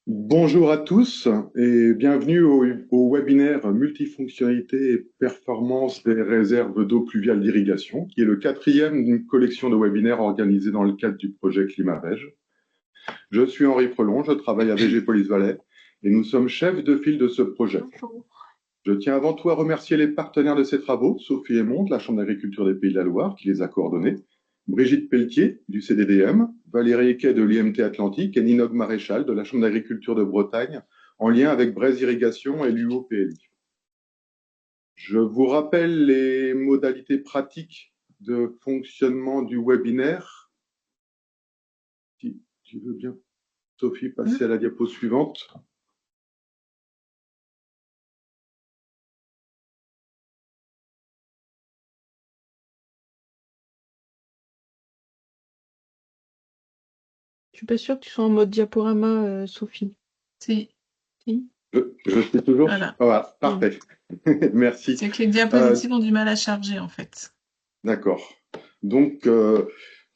Bonjour à tous et bienvenue au webinaire Multifonctionnalité et performance des réserves d'eau pluviale d'irrigation, qui est le quatrième d'une collection de webinaires organisés dans le cadre du projet ClimaVège. Je suis Henri Prelon, je travaille à VG Police Valais et nous sommes chefs de file de ce projet. Je tiens avant tout à remercier les partenaires de ces travaux, Sophie Aymon de la Chambre d'agriculture des Pays de la Loire, qui les a coordonnés, Brigitte Pelletier du CDDM, Valérie Equet de l'IMT Atlantique et Ninog Maréchal de la Chambre d'agriculture de Bretagne, en lien avec Braise Irrigation et l'UOPLI. Je vous rappelle les modalités pratiques de fonctionnement du webinaire. Si tu veux bien, Sophie, passer à la diapo suivante. Je suis pas sûre que tu sois en mode diaporama, Sophie. Si. Si. Je suis toujours. Voilà. Voilà, parfait. Merci. C'est que les diapositives ont du mal à charger, en fait. D'accord. Donc,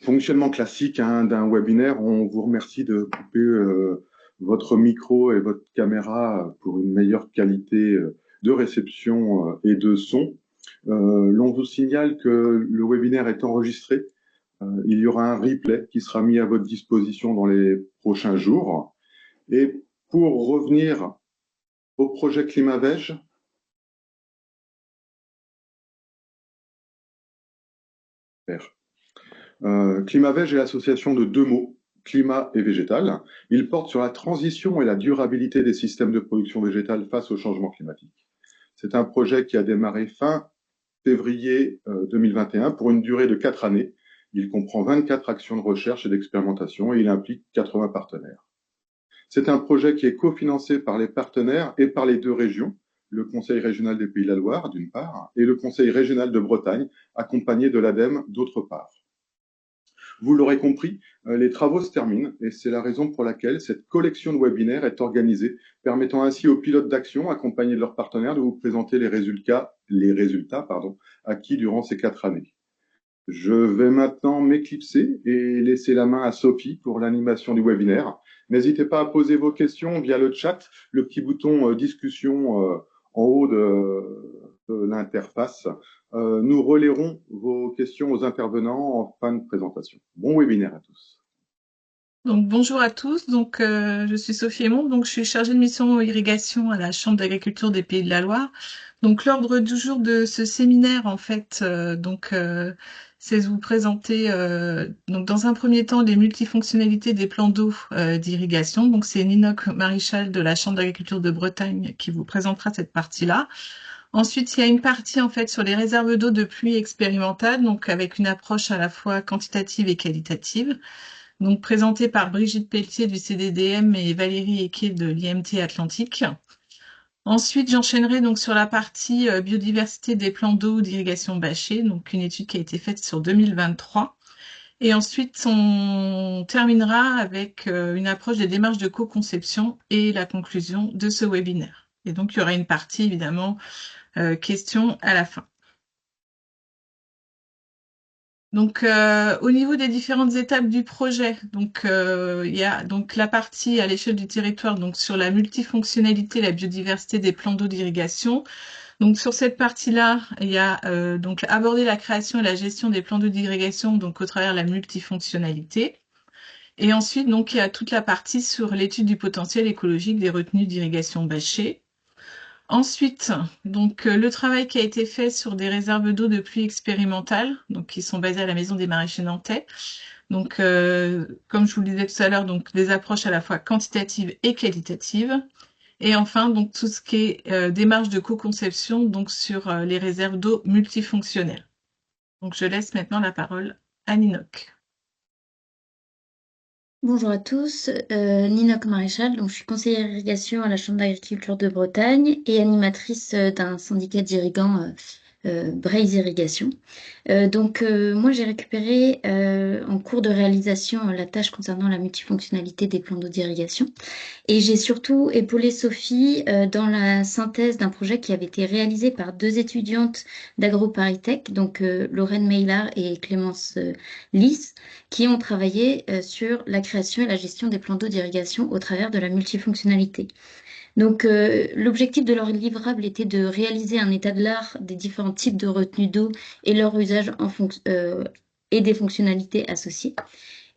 fonctionnement classique d'un webinaire, on vous remercie de couper votre micro et votre caméra pour une meilleure qualité de réception et de son. L'on vous signale que le webinaire est enregistré. Il y aura un replay qui sera mis à votre disposition dans les prochains jours. Et pour revenir au projet ClimaVège, ClimaVège est l'association de deux mots, climat et végétal. Il porte sur la transition et la durabilité des systèmes de production végétale face au changement climatique. C'est un projet qui a démarré fin février 2021 pour une durée de 4 années. Il comprend 24 actions de recherche et d'expérimentation et il implique 80 partenaires. C'est un projet qui est cofinancé par les partenaires et par les deux régions, le Conseil régional des Pays de la Loire d'une part et le Conseil régional de Bretagne, accompagné de l'ADEME d'autre part. Vous l'aurez compris, les travaux se terminent et c'est la raison pour laquelle cette collection de webinaires est organisée, permettant ainsi aux pilotes d'action, accompagnés de leurs partenaires, de vous présenter les résultats acquis durant ces 4 années. Je vais maintenant m'éclipser et laisser la main à Sophie pour l'animation du webinaire. N'hésitez pas à poser vos questions via le chat, le petit bouton discussion en haut de l'interface. Nous relayerons vos questions aux intervenants en fin de présentation. Bon webinaire à tous. Donc, bonjour à tous. Donc, je suis Sophie Aymon. Donc, je suis chargée de mission irrigation à la Chambre d'agriculture des Pays de la Loire. Donc, l'ordre du jour de ce séminaire, en fait, c'est de vous présenter, donc, dans un premier temps, les multifonctionnalités des plans d'eau d'irrigation. Donc, c'est Ninoc Maréchal de la Chambre d'agriculture de Bretagne qui vous présentera cette partie-là. Ensuite, il y a une partie, en fait, sur les réserves d'eau de pluie expérimentales, donc avec une approche à la fois quantitative et qualitative. Donc présentée par Brigitte Pelletier du CDDM et Valérie Equet de l'IMT Atlantique. Ensuite, j'enchaînerai donc sur la partie biodiversité des plans d'eau d'irrigation bâchée, donc une étude qui a été faite sur 2023. Et ensuite, on terminera avec une approche des démarches de co-conception et la conclusion de ce webinaire. Et donc, il y aura une partie, évidemment, questions à la fin. Donc, au niveau des différentes étapes du projet, donc il y a donc la partie à l'échelle du territoire, donc sur la multifonctionnalité, la biodiversité des plans d'eau d'irrigation. Donc sur cette partie-là, il y a donc aborder la création et la gestion des plans d'eau d'irrigation, donc au travers de la multifonctionnalité. Et ensuite, donc il y a toute la partie sur l'étude du potentiel écologique des retenues d'irrigation bâchées. Ensuite, donc le travail qui a été fait sur des réserves d'eau de pluie expérimentales, donc qui sont basées à la Maison des Maraîchers Nantais. Donc, comme je vous le disais tout à l'heure, donc des approches à la fois quantitatives et qualitatives. Et enfin, donc tout ce qui est démarche de co-conception, donc sur les réserves d'eau multifonctionnelles. Donc, je laisse maintenant la parole à Ninoc. Bonjour à tous, Ninoc Maréchal, donc je suis conseillère irrigation à la Chambre d'agriculture de Bretagne et animatrice d'un syndicat d'irrigants Breizh Irrigation. Moi, j'ai récupéré en cours de réalisation la tâche concernant la multifonctionnalité des plans d'eau d'irrigation. Et j'ai surtout épaulé Sophie dans la synthèse d'un projet qui avait été réalisé par deux étudiantes d'AgroParisTech, donc Lorraine Meillard et Clémence Lys, qui ont travaillé sur la création et la gestion des plans d'eau d'irrigation au travers de la multifonctionnalité. Donc, l'objectif de leur livrable était de réaliser un état de l'art des différents types de retenues d'eau et leur usage et des fonctionnalités associées,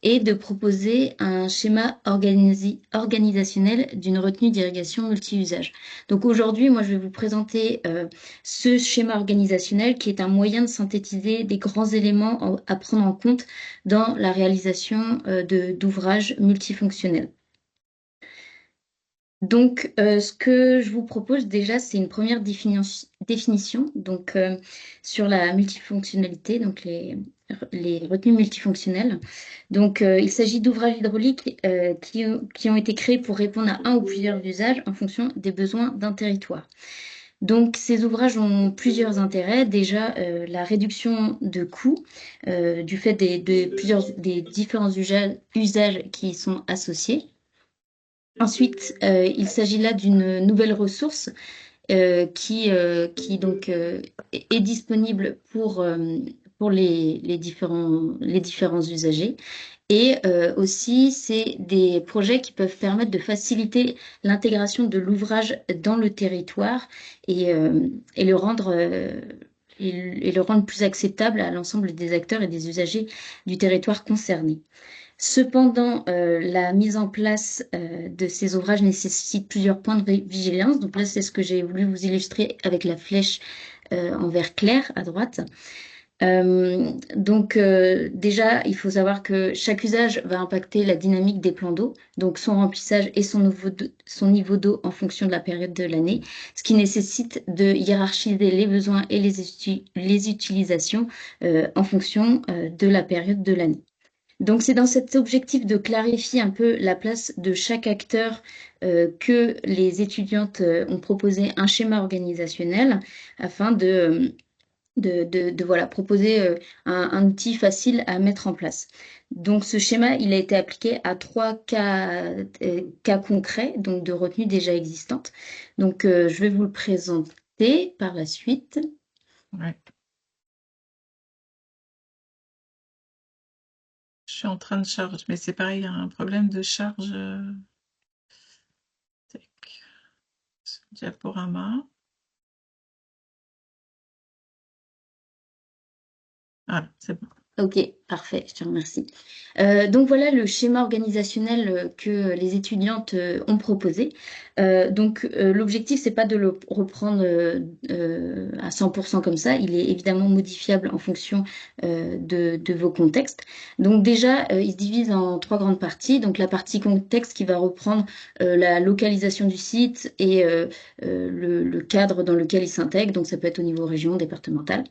et de proposer un schéma organisationnel d'une retenue d'irrigation multi-usage. Donc aujourd'hui, moi, je vais vous présenter ce schéma organisationnel qui est un moyen de synthétiser des grands éléments à prendre en compte dans la réalisation d'ouvrages multifonctionnels. Donc, ce que je vous propose déjà, c'est une première définition donc, sur la multifonctionnalité, donc les retenues multifonctionnelles. Donc, il s'agit d'ouvrages hydrauliques qui ont été créés pour répondre à un ou plusieurs usages en fonction des besoins d'un territoire. Donc, ces ouvrages ont plusieurs intérêts. Déjà, la réduction de coûts du fait des différents usages qui y sont associés. Ensuite, il s'agit là d'une nouvelle ressource qui donc est disponible pour les différents usagers. Et aussi, c'est des projets qui peuvent permettre de faciliter l'intégration de l'ouvrage dans le territoire et le rendre plus acceptable à l'ensemble des acteurs et des usagers du territoire concerné. Cependant, la mise en place de ces ouvrages nécessite plusieurs points de vigilance. Donc là, c'est ce que j'ai voulu vous illustrer avec la flèche en vert clair à droite. Déjà, il faut savoir que chaque usage va impacter la dynamique des plans d'eau, donc son remplissage et son niveau d'eau en fonction de la période de l'année, ce qui nécessite de hiérarchiser les besoins et les utilisations en fonction de la période de l'année. Donc, c'est dans cet objectif de clarifier un peu la place de chaque acteur que les étudiantes ont proposé un schéma organisationnel afin de voilà, proposer un outil facile à mettre en place. Donc, ce schéma, il a été appliqué à 3 cas concrets, donc de retenues déjà existantes. Donc, je vais vous le présenter par la suite. Ouais. Je suis en train de charger, mais c'est pareil, il y a un problème de charge. Diaporama. Ah, c'est bon. Ok, parfait, je te remercie. Donc voilà le schéma organisationnel que les étudiantes ont proposé. L'objectif, c'est pas de le reprendre à 100% comme ça. Il est évidemment modifiable en fonction de vos contextes. Donc déjà, il se divise en 3 grandes parties. Donc la partie contexte qui va reprendre la localisation du site et le cadre dans lequel il s'intègre. Donc ça peut être au niveau région, départemental.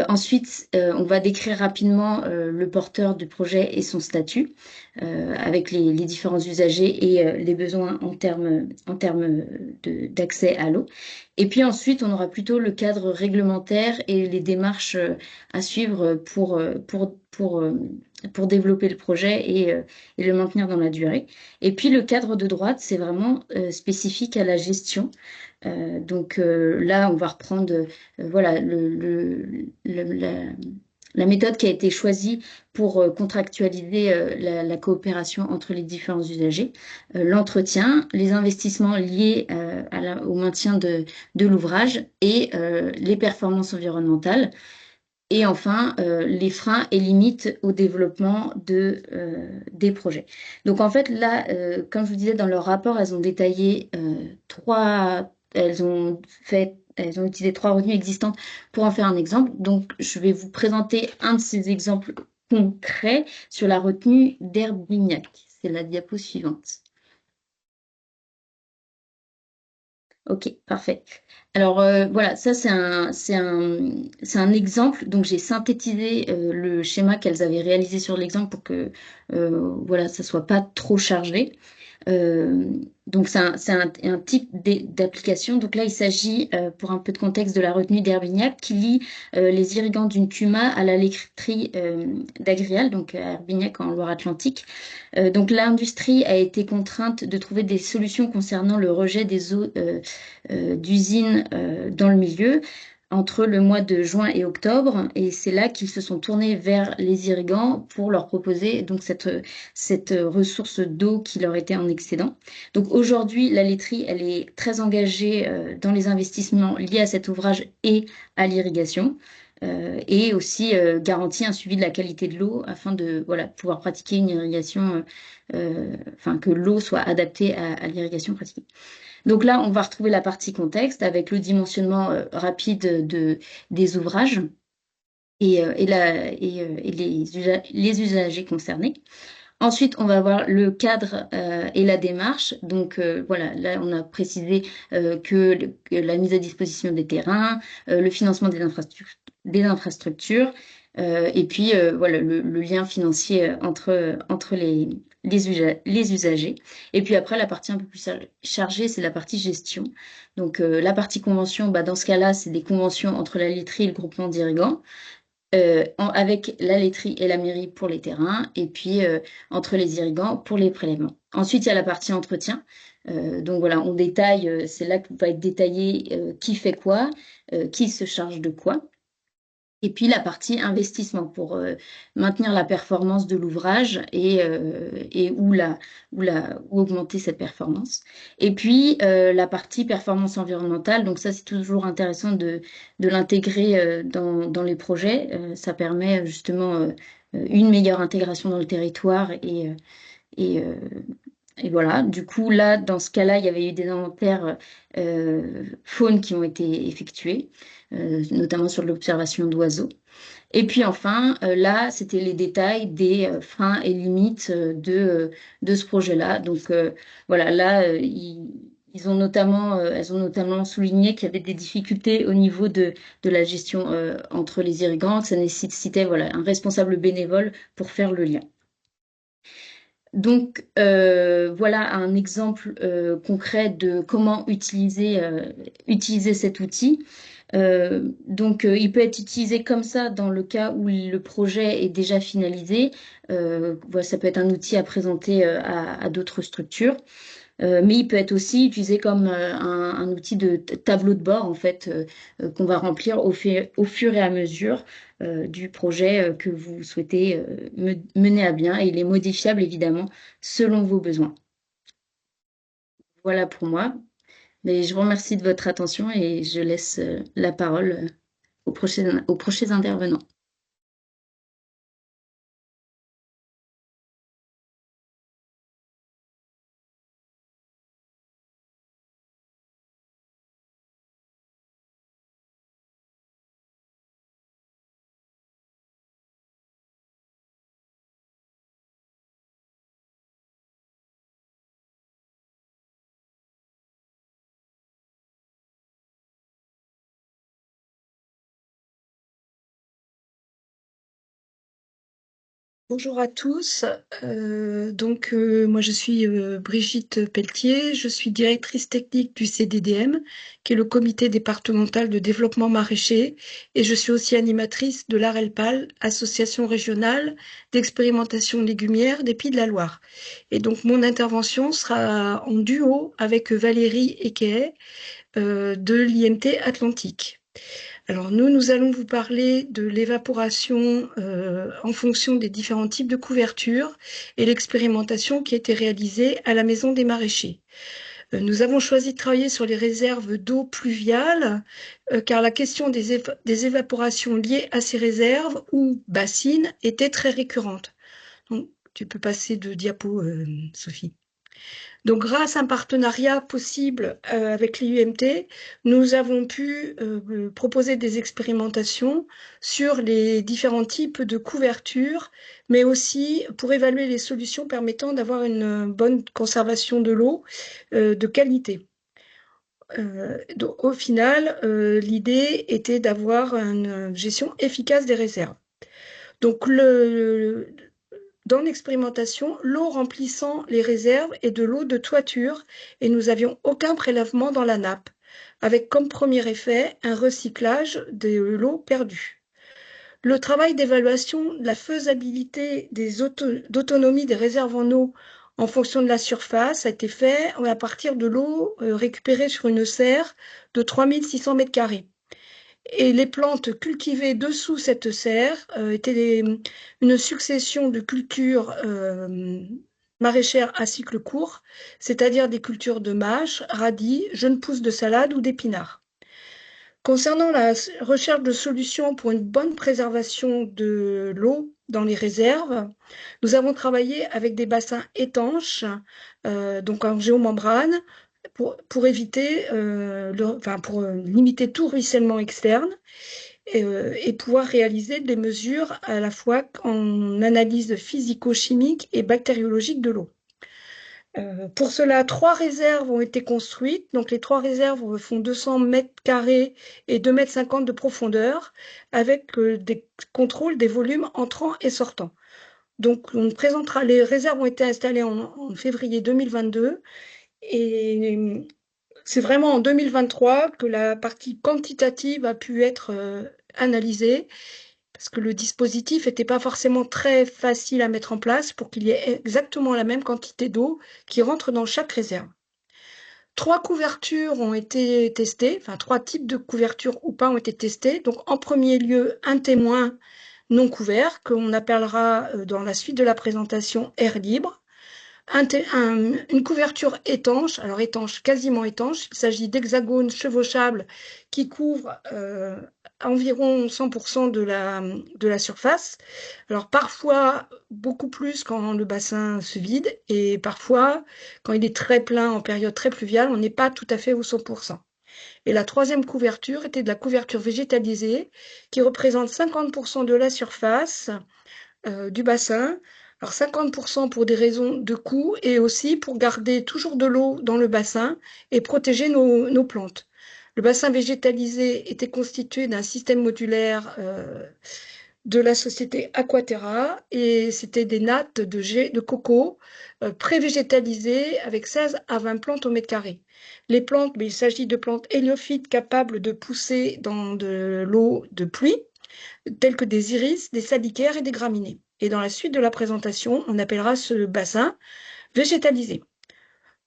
Ensuite, on va décrire rapidement le porteur du projet et son statut, avec les différents usagers et les besoins en termes d'accès à l'eau. Et puis ensuite, on aura plutôt le cadre réglementaire et les démarches à suivre pour développer le projet et le maintenir dans la durée. Et puis le cadre de droite, c'est vraiment spécifique à la gestion. Là, on va reprendre voilà, la méthode qui a été choisie pour contractualiser la coopération entre les différents usagers, l'entretien, les investissements liés au maintien de l'ouvrage et les performances environnementales. Et enfin, les freins et limites au développement des projets. Donc en fait, là, comme je vous disais, dans leur rapport, elles ont détaillé elles ont utilisé 3 retenues existantes pour en faire un exemple. Donc, je vais vous présenter un de ces exemples concrets sur la retenue d'Herbignac. C'est la diapo suivante. Ok, parfait. Alors voilà, ça c'est un exemple. Donc j'ai synthétisé le schéma qu'elles avaient réalisé sur l'exemple pour que voilà, ça soit pas trop chargé. Donc, c'est un type d'application. Donc là, il s'agit, pour un peu de contexte, de la retenue d'Herbignac qui lie les irrigants d'une CUMA à la laiterie d'Agrial, donc à Herbignac en Loire-Atlantique. Donc l'industrie a été contrainte de trouver des solutions concernant le rejet des eaux d'usine dans le milieu entre le mois de juin et octobre, et c'est là qu'ils se sont tournés vers les irrigants pour leur proposer donc cette ressource d'eau qui leur était en excédent. Donc aujourd'hui, la laiterie, elle est très engagée dans les investissements liés à cet ouvrage et à l'irrigation. Et aussi garantit un suivi de la qualité de l'eau afin de pouvoir pratiquer une irrigation, enfin que l'eau soit adaptée à l'irrigation pratiquée. Donc là, on va retrouver la partie contexte avec le dimensionnement rapide des ouvrages et les usagers concernés. Ensuite, on va voir le cadre et la démarche. Donc voilà, là, on a précisé que la mise à disposition des terrains, le financement des infrastructures, et puis voilà, le lien financier entre les usagers. Et puis après, la partie un peu plus chargée, c'est la partie gestion. Donc la partie convention, dans ce cas-là, c'est des conventions entre la laiterie et le groupement d'irrigants. Avec la laiterie et la mairie pour les terrains, et puis entre les irrigants pour les prélèvements. Ensuite, il y a la partie entretien. Donc voilà, on détaille, c'est là que va être détaillé qui fait quoi, qui se charge de quoi. Et puis la partie investissement pour maintenir la performance de l'ouvrage et où augmenter cette performance. Et puis la partie performance environnementale, donc ça c'est toujours intéressant de l'intégrer dans les projets. Ça permet justement une meilleure intégration dans le territoire et, euh, et voilà, du coup, là, dans ce cas-là, il y avait eu des inventaires faune qui ont été effectués, notamment sur l'observation d'oiseaux. Et puis enfin, là, c'était les détails des freins et limites de ce projet-là. Donc voilà, là, elles ont notamment souligné qu'il y avait des difficultés au niveau de la gestion entre les irrigants, que ça nécessitait voilà, un responsable bénévole pour faire le lien. Donc, voilà un exemple concret de comment utiliser cet outil. Donc, il peut être utilisé comme ça dans le cas où le projet est déjà finalisé. Voilà, ça peut être un outil à présenter à d'autres structures. Mais il peut être aussi utilisé comme un outil de tableau de bord, en fait, qu'on va remplir au fur et à mesure du projet que vous souhaitez mener à bien. Et il est modifiable, évidemment, selon vos besoins. Voilà pour moi. Mais je vous remercie de votre attention et je laisse la parole aux prochains intervenants. Bonjour à tous. Moi je suis Brigitte Pelletier, je suis directrice technique du CDDM, qui est le comité départemental de développement maraîcher, et je suis aussi animatrice de l'ARELPAL, Association régionale d'expérimentation légumière des Pays de la Loire. Et donc mon intervention sera en duo avec Valérie Equet de l'IMT Atlantique. Alors nous allons vous parler de l'évaporation en fonction des différents types de couverture et l'expérimentation qui a été réalisée à la Maison des Maraîchers. Nous avons choisi de travailler sur les réserves d'eau pluviale car la question des évaporations liées à ces réserves ou bassines était très récurrente. Donc, tu peux passer de diapo, Sophie. Donc, grâce à un partenariat possible avec l'IUMT, nous avons pu proposer des expérimentations sur les différents types de couverture, mais aussi pour évaluer les solutions permettant d'avoir une bonne conservation de l'eau de qualité. Donc, au final, l'idée était d'avoir une gestion efficace des réserves. Donc, dans l'expérimentation, l'eau remplissant les réserves est de l'eau de toiture et nous n'avions aucun prélèvement dans la nappe, avec comme premier effet un recyclage de l'eau perdue. Le travail d'évaluation de la faisabilité d'autonomie des réserves en eau en fonction de la surface a été fait à partir de l'eau récupérée sur une serre de 3600 m². Et les plantes cultivées dessous cette serre étaient une succession de cultures maraîchères à cycle court, c'est-à-dire des cultures de mâches, radis, jeunes pousses de salade ou d'épinards. Concernant la recherche de solutions pour une bonne préservation de l'eau dans les réserves, nous avons travaillé avec des bassins étanches, donc en géomembrane, pour éviter, pour limiter tout ruissellement externe et pouvoir réaliser des mesures à la fois en analyse physico-chimique et bactériologique de l'eau. Pour cela, 3 réserves ont été construites. Donc, les 3 réserves font 200 m² et 2,50 m de profondeur avec des contrôles des volumes entrants et sortants. Donc, on présentera, les réserves ont été installées en février 2022 et c'est vraiment en 2023 que la partie quantitative a pu être analysée parce que le dispositif n'était pas forcément très facile à mettre en place pour qu'il y ait exactement la même quantité d'eau qui rentre dans chaque réserve. 3 couvertures ont été testées, enfin 3 types de couvertures ou pas ont été testés. Donc en premier lieu, un témoin non couvert, qu'on appellera dans la suite de la présentation air libre. Une couverture étanche, alors étanche, quasiment étanche, il s'agit d'hexagones chevauchables qui couvrent environ 100% de la surface. Alors parfois beaucoup plus quand le bassin se vide et parfois quand il est très plein en période très pluviale, on n'est pas tout à fait au 100%. Et la troisième couverture était de la couverture végétalisée qui représente 50% de la surface du bassin. Alors 50% pour des raisons de coût et aussi pour garder toujours de l'eau dans le bassin et protéger nos plantes. Le bassin végétalisé était constitué d'un système modulaire de la société Aquaterra et c'était des nattes de coco pré-végétalisées avec 16 à 20 plantes au mètre carré. Les plantes, mais il s'agit de plantes héliophytes capables de pousser dans de l'eau de pluie, telles que des iris, des salicaires et des graminées. Et dans la suite de la présentation, on appellera ce bassin végétalisé.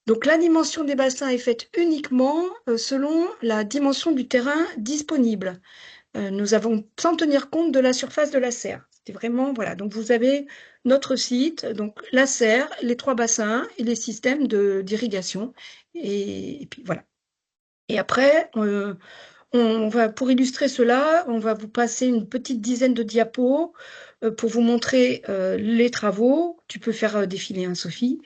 Donc la dimension des bassins est faite uniquement selon la dimension du terrain disponible. Nous avons sans tenir compte de la surface de la serre. C'était vraiment, voilà. Donc vous avez notre site, donc la serre, les 3 bassins et les systèmes d'irrigation. Et puis voilà. Et après, on va, pour illustrer cela, on va vous passer une petite dizaine de diapos pour vous montrer les travaux. Tu peux faire défiler, hein, Sophie.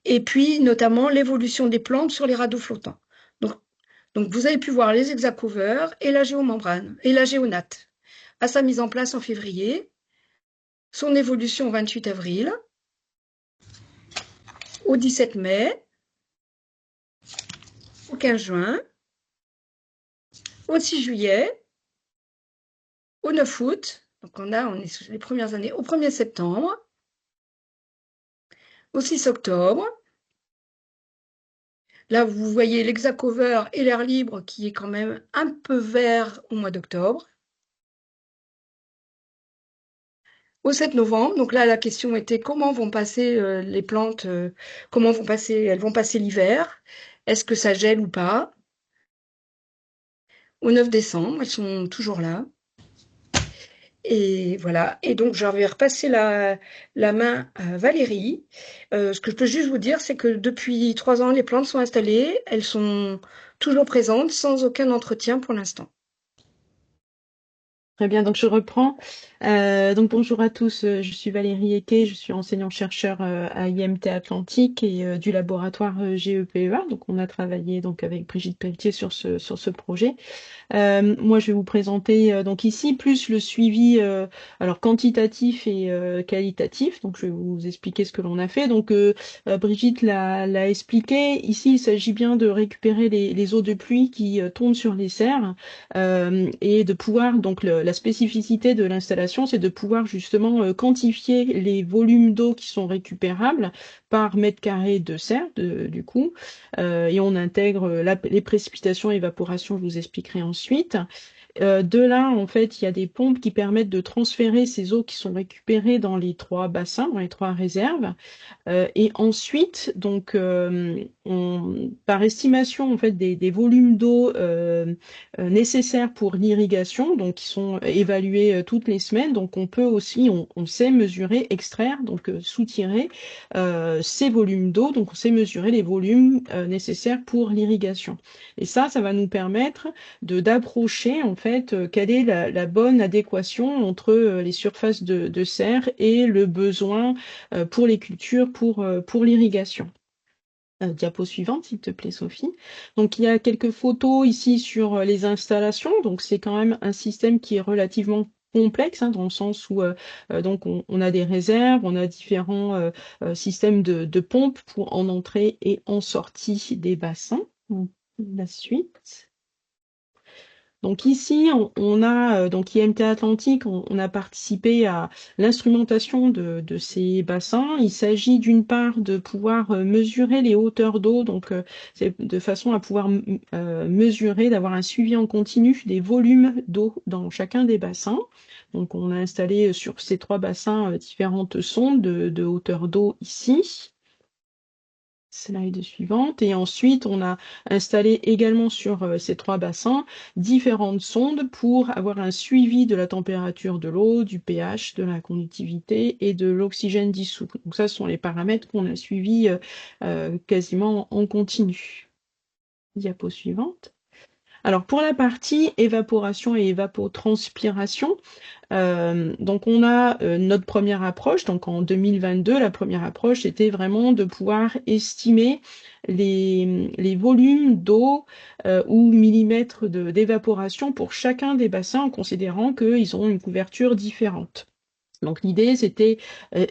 Et puis, notamment, l'évolution des plantes sur les radeaux flottants. Donc, vous avez pu voir les hexacovers et la géomembrane et la géonate à sa mise en place en février, son évolution au 28 avril, au 17 mai, au 15 juin, au 6 juillet, au 9 août, donc on est sur les premières années, au 1er septembre, au 6 octobre. Là, vous voyez l'hexacover et l'air libre qui est quand même un peu vert au mois d'octobre. Au 7 novembre, donc là, la question était comment vont passer les plantes, elles vont passer l'hiver, est-ce que ça gèle ou pas? Au 9 décembre, elles sont toujours là. Et voilà. Et donc, je vais repasser la main à Valérie. Ce que je peux juste vous dire, c'est que depuis 3 ans, les plantes sont installées. Elles sont toujours présentes, sans aucun entretien pour l'instant. Très bien, donc je reprends. Donc bonjour à tous, je suis Valérie Eke, je suis enseignant-chercheur à IMT Atlantique et du laboratoire GEPEA. Donc on a travaillé donc avec Brigitte Pelletier sur ce projet. Moi, je vais vous présenter donc ici plus le suivi alors quantitatif et qualitatif. Donc, je vais vous expliquer ce que l'on a fait. Donc, Brigitte l'a expliqué. Ici, il s'agit bien de récupérer les eaux de pluie qui tombent sur les serres et de pouvoir donc la spécificité de l'installation, c'est de pouvoir justement quantifier les volumes d'eau qui sont récupérables par mètre carré de serre, du coup, et on intègre les précipitations et évaporation, je vous expliquerai ensuite. De là, en fait, il y a des pompes qui permettent de transférer ces eaux qui sont récupérées dans les 3 bassins, dans les 3 réserves. Et ensuite, donc, par estimation en fait des volumes d'eau nécessaires pour l'irrigation, donc qui sont évalués toutes les semaines, donc on peut aussi, on sait mesurer, extraire, donc soutirer ces volumes d'eau, donc on sait mesurer les volumes nécessaires pour l'irrigation. Et ça va nous permettre d'approcher en fait quelle est la bonne adéquation entre les surfaces de serre et le besoin pour les cultures, pour l'irrigation. Diapo suivante, s'il te plaît, Sophie. Donc, il y a quelques photos ici sur les installations. Donc, c'est quand même un système qui est relativement complexe, hein, dans le sens où donc on a des réserves, on a différents systèmes de pompes pour en entrée et en sortie des bassins. Donc, la suite. Donc ici, on a, donc IMT Atlantique, on a participé à l'instrumentation de ces bassins. Il s'agit d'une part de pouvoir mesurer les hauteurs d'eau, donc c'est de façon à pouvoir mesurer, d'avoir un suivi en continu des volumes d'eau dans chacun des bassins. Donc on a installé sur ces 3 bassins différentes sondes de hauteur d'eau ici. Slide suivante. Et ensuite, on a installé également sur ces 3 bassins différentes sondes pour avoir un suivi de la température de l'eau, du pH, de la conductivité et de l'oxygène dissous. Donc ça, ce sont les paramètres qu'on a suivis quasiment en continu. Diapo suivante. Alors pour la partie évaporation et évapotranspiration, donc on a notre première approche, donc en 2022, la première approche était vraiment de pouvoir estimer les volumes d'eau ou millimètres d'évaporation pour chacun des bassins en considérant qu'ils ont une couverture différente. Donc l'idée, c'était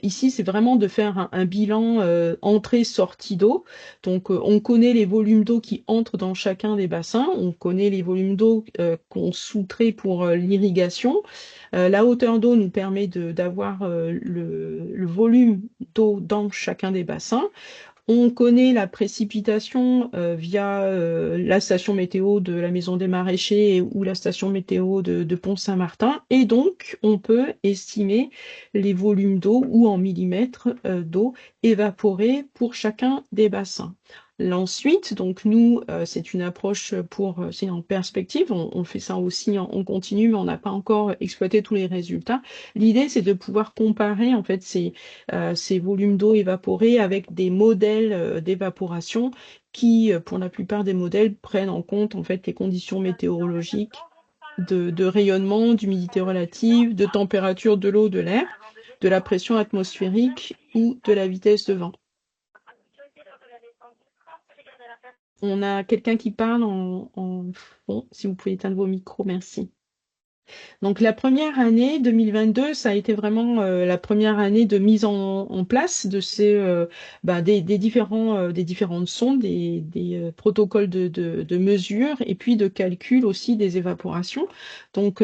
ici, c'est vraiment de faire un bilan entrée-sortie d'eau. Donc on connaît les volumes d'eau qui entrent dans chacun des bassins, on connaît les volumes d'eau qu'on soutrait pour l'irrigation. La hauteur d'eau nous permet d'avoir le volume d'eau dans chacun des bassins. On connaît la précipitation via la station météo de la Maison des Maraîchers ou la station météo de Pont-Saint-Martin, et donc on peut estimer les volumes d'eau ou en millimètres d'eau évaporés pour chacun des bassins. Ensuite, donc nous, c'est une approche c'est en perspective, on fait ça aussi en continu, mais on n'a pas encore exploité tous les résultats. L'idée, c'est de pouvoir comparer en fait ces volumes d'eau évaporés avec des modèles d'évaporation qui, pour la plupart des modèles, prennent en compte en fait les conditions météorologiques de rayonnement, d'humidité relative, de température de l'eau, de l'air, de la pression atmosphérique ou de la vitesse de vent. On a quelqu'un qui parle en fond, si vous pouvez éteindre vos micros, merci. Donc la première année 2022, ça a été vraiment la première année de mise en place de ces des différentes sondes, des protocoles de mesure et puis de calcul aussi des évaporations. Donc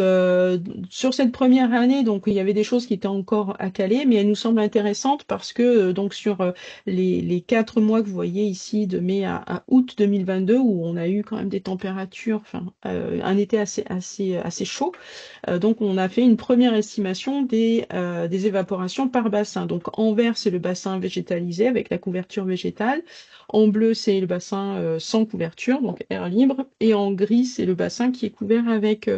sur cette première année, donc il y avait des choses qui étaient encore à caler, mais elles nous semblent intéressantes parce que donc sur les 4 mois que vous voyez ici de mai à août 2022, où on a eu quand même des températures, un été assez chaud. Donc on a fait une première estimation des évaporations par bassin. Donc en vert, c'est le bassin végétalisé avec la couverture végétale. En bleu, c'est le bassin sans couverture, donc air libre. Et en gris, c'est le bassin qui est couvert avec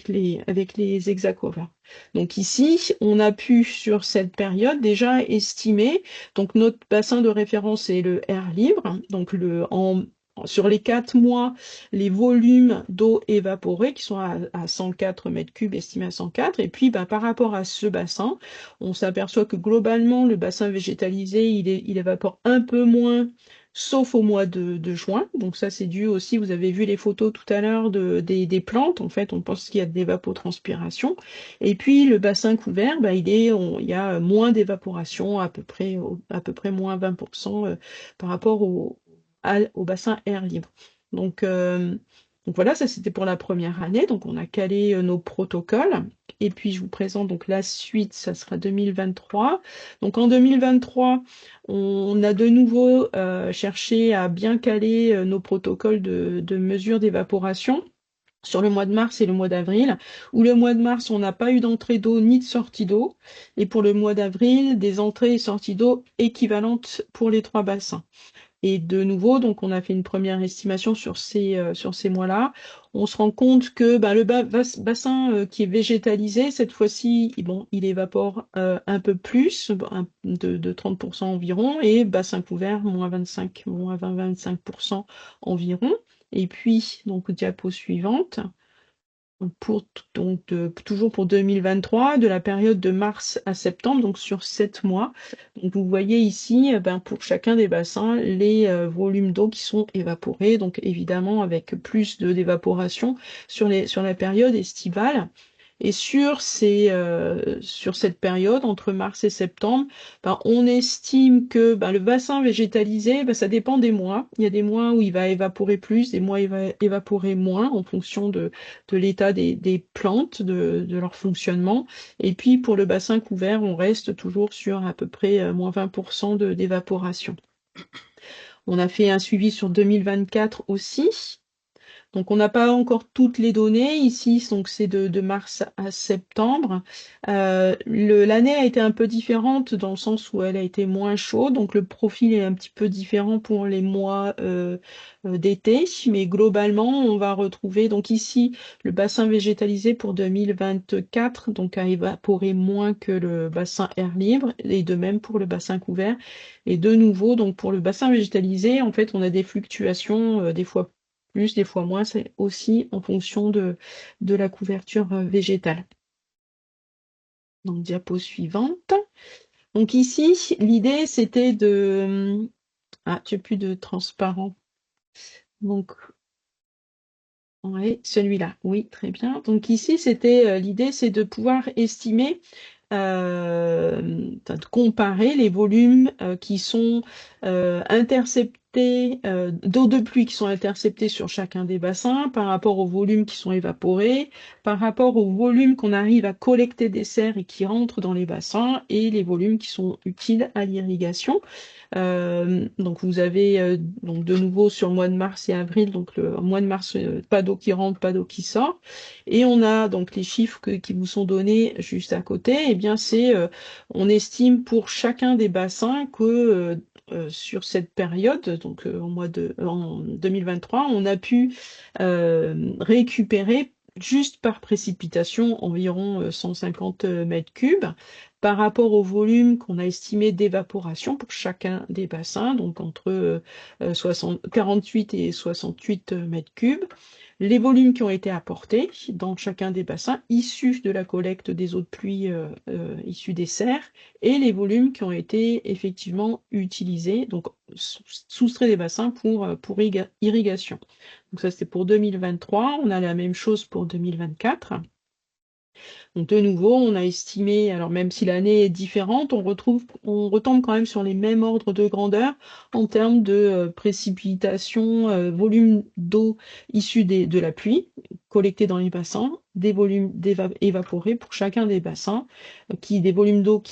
les hexacovers. Donc ici, on a pu, sur cette période, déjà estimer, donc notre bassin de référence, c'est le air libre, donc sur les 4 mois, les volumes d'eau évaporée qui sont à 104 mètres cubes, estimés à 104. Et puis, par rapport à ce bassin, on s'aperçoit que globalement, le bassin végétalisé, il évapore un peu moins, sauf au mois de juin. Donc ça, c'est dû aussi, vous avez vu les photos tout à l'heure des plantes. En fait, on pense qu'il y a de l'évapotranspiration. Et puis, le bassin couvert, il y a moins d'évaporation, à peu près moins 20% par rapport au bassin air libre. Donc Donc voilà, ça c'était pour la première année. Donc on a calé nos protocoles. Et puis je vous présente donc la suite, ça sera 2023. Donc en 2023, on a de nouveau cherché à bien caler nos protocoles de mesure d'évaporation sur le mois de mars et le mois d'avril, où le mois de mars, on n'a pas eu d'entrée d'eau ni de sortie d'eau, et pour le mois d'avril, des entrées et sorties d'eau équivalentes pour les 3 bassins. Et de nouveau, donc on a fait une première estimation sur ces mois-là. On se rend compte que le bassin qui est végétalisé, cette fois-ci, bon, il évapore un peu plus, de 30% environ, et bassin couvert, moins 20-25% environ. Et puis, donc, diapo suivante. Toujours pour 2023, de la période de mars à septembre, donc sur 7 mois. Donc vous voyez ici, pour chacun des bassins, les volumes d'eau qui sont évaporés, donc évidemment avec plus d'évaporation sur la période estivale. Et sur cette période, entre mars et septembre, on estime que le bassin végétalisé, ça dépend des mois. Il y a des mois où il va évaporer plus, des mois où il va évaporer moins en fonction de l'état des plantes, de leur fonctionnement. Et puis pour le bassin couvert, on reste toujours sur à peu près moins 20% d'évaporation. On a fait un suivi sur 2024 aussi. Donc on n'a pas encore toutes les données ici, donc c'est de mars à septembre. L'année a été un peu différente dans le sens où elle a été moins chaude, donc le profil est un petit peu différent pour les mois d'été, mais globalement on va retrouver donc ici le bassin végétalisé pour 2024, donc a évaporé moins que le bassin air libre, et de même pour le bassin couvert. Et de nouveau, donc pour le bassin végétalisé, en fait on a des fluctuations des fois plus, des fois moins, c'est aussi en fonction de la couverture végétale. Donc, diapo suivante. Donc ici, l'idée, c'était de... Ah, tu n'as plus de transparent. Donc, ouais, celui-là, oui, très bien. Donc ici, l'idée, c'est de pouvoir estimer, de comparer les volumes qui sont interceptés d'eau de pluie qui sont interceptés sur chacun des bassins par rapport aux volumes qui sont évaporés, par rapport aux volumes qu'on arrive à collecter des serres et qui rentrent dans les bassins, et les volumes qui sont utiles à l'irrigation. Donc vous avez donc de nouveau sur le mois de mars et avril, donc le mois de mars, pas d'eau qui rentre, pas d'eau qui sort. Et on a donc les chiffres qui vous sont donnés juste à côté. Et bien on estime pour chacun des bassins que sur cette période, donc en 2023, on a pu récupérer juste par précipitation environ 150 mètres cubes par rapport au volume qu'on a estimé d'évaporation pour chacun des bassins, donc entre 48 et 68 mètres cubes. Les volumes qui ont été apportés dans chacun des bassins issus de la collecte des eaux de pluie issues des serres, et les volumes qui ont été effectivement utilisés, donc soustraits des bassins pour irrigation. Donc ça, c'était pour 2023. On a la même chose pour 2024. Donc de nouveau, on a estimé, alors même si l'année est différente, on retombe quand même sur les mêmes ordres de grandeur en termes de précipitations, volume d'eau issus de la pluie collectés dans les bassins, des volumes évaporés pour chacun des bassins, des volumes d'eau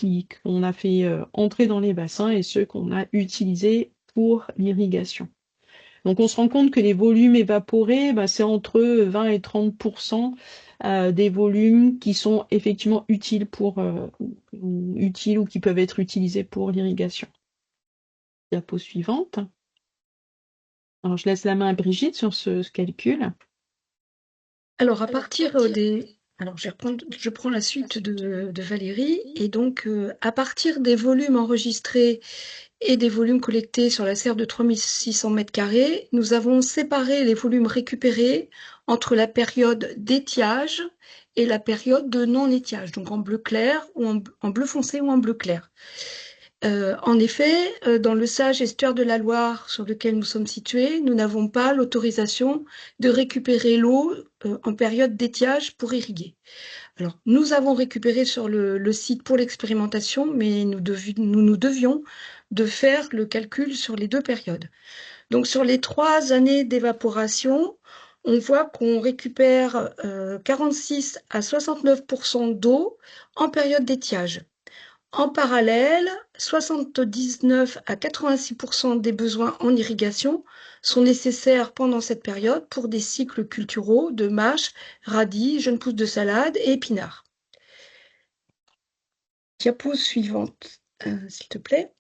qu'on a fait entrer dans les bassins et ceux qu'on a utilisés pour l'irrigation. Donc on se rend compte que les volumes évaporés, c'est entre 20 et 30% des volumes qui sont effectivement utiles ou qui peuvent être utilisés pour l'irrigation. Diapo suivante. Alors je laisse la main à Brigitte sur ce calcul. Alors à partir Alors je prends la suite de Valérie, et donc à partir des volumes enregistrés et des volumes collectés sur la serre de 3600 m², nous avons séparé les volumes récupérés entre la période d'étiage et la période de non-étiage, donc en bleu clair ou en bleu foncé ou en bleu clair. En effet, dans le sage estuaire de la Loire sur lequel nous sommes situés, nous n'avons pas l'autorisation de récupérer l'eau en période d'étiage pour irriguer. Alors, nous avons récupéré sur le site pour l'expérimentation, mais nous devions de faire le calcul sur les 2 périodes. Donc, sur les 3 années d'évaporation, on voit qu'on récupère 46 à 69% d'eau en période d'étiage. En parallèle, 79 à 86% des besoins en irrigation sont nécessaires pendant cette période pour des cycles culturaux de mâches, radis, jeunes pousses de salade et épinards. Diapo suivante, s'il te plaît.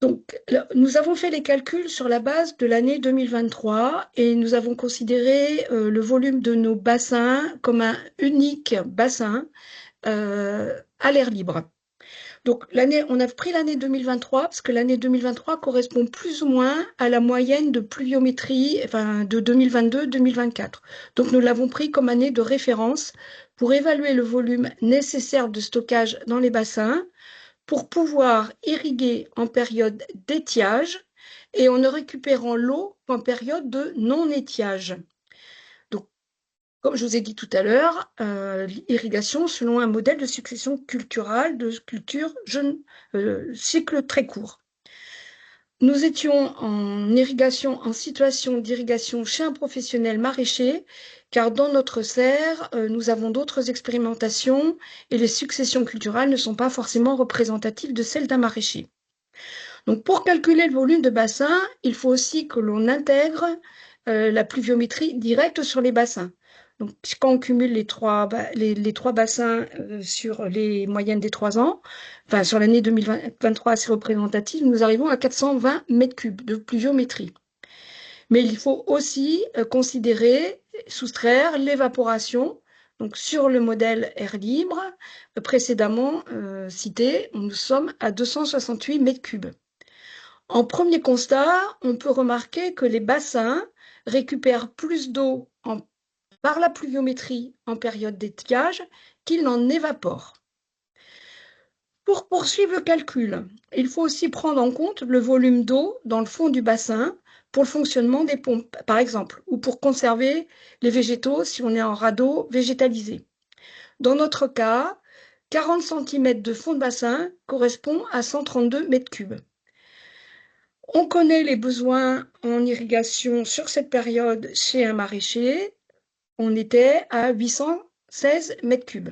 Donc, là, nous avons fait les calculs sur la base de l'année 2023 et nous avons considéré le volume de nos bassins comme un unique bassin à l'air libre. Donc, on a pris l'année 2023 parce que l'année 2023 correspond plus ou moins à la moyenne de pluviométrie de 2022-2024. Donc, nous l'avons pris comme année de référence pour évaluer le volume nécessaire de stockage dans les bassins pour pouvoir irriguer en période d'étiage et en ne récupérant l'eau qu'en période de non-étiage. Donc, comme je vous ai dit tout à l'heure, l'irrigation selon un modèle de succession culturale de culture cycle très court. Nous étions en situation d'irrigation chez un professionnel maraîcher, car dans notre serre, nous avons d'autres expérimentations et les successions culturelles ne sont pas forcément représentatives de celles d'un maraîcher. Donc, pour calculer le volume de bassin, il faut aussi que l'on intègre la pluviométrie directe sur les bassins. Donc, quand on cumule les trois bassins sur les moyennes des 3 ans, enfin sur l'année 2023 assez représentative, nous arrivons à 420 mètres cubes de pluviométrie. Mais il faut aussi soustraire l'évaporation. Donc, sur le modèle air libre précédemment cité, nous sommes à 268 mètres cubes. En premier constat, on peut remarquer que les bassins récupèrent plus d'eau par la pluviométrie en période d'étiage qu'ils n'en évaporent. Pour poursuivre le calcul, il faut aussi prendre en compte le volume d'eau dans le fond du bassin pour le fonctionnement des pompes, par exemple, ou pour conserver les végétaux si on est en radeau végétalisé. Dans notre cas, 40 cm de fond de bassin correspond à 132 mètres cubes. On connaît les besoins en irrigation sur cette période chez un maraîcher. On était à 816 mètres cubes.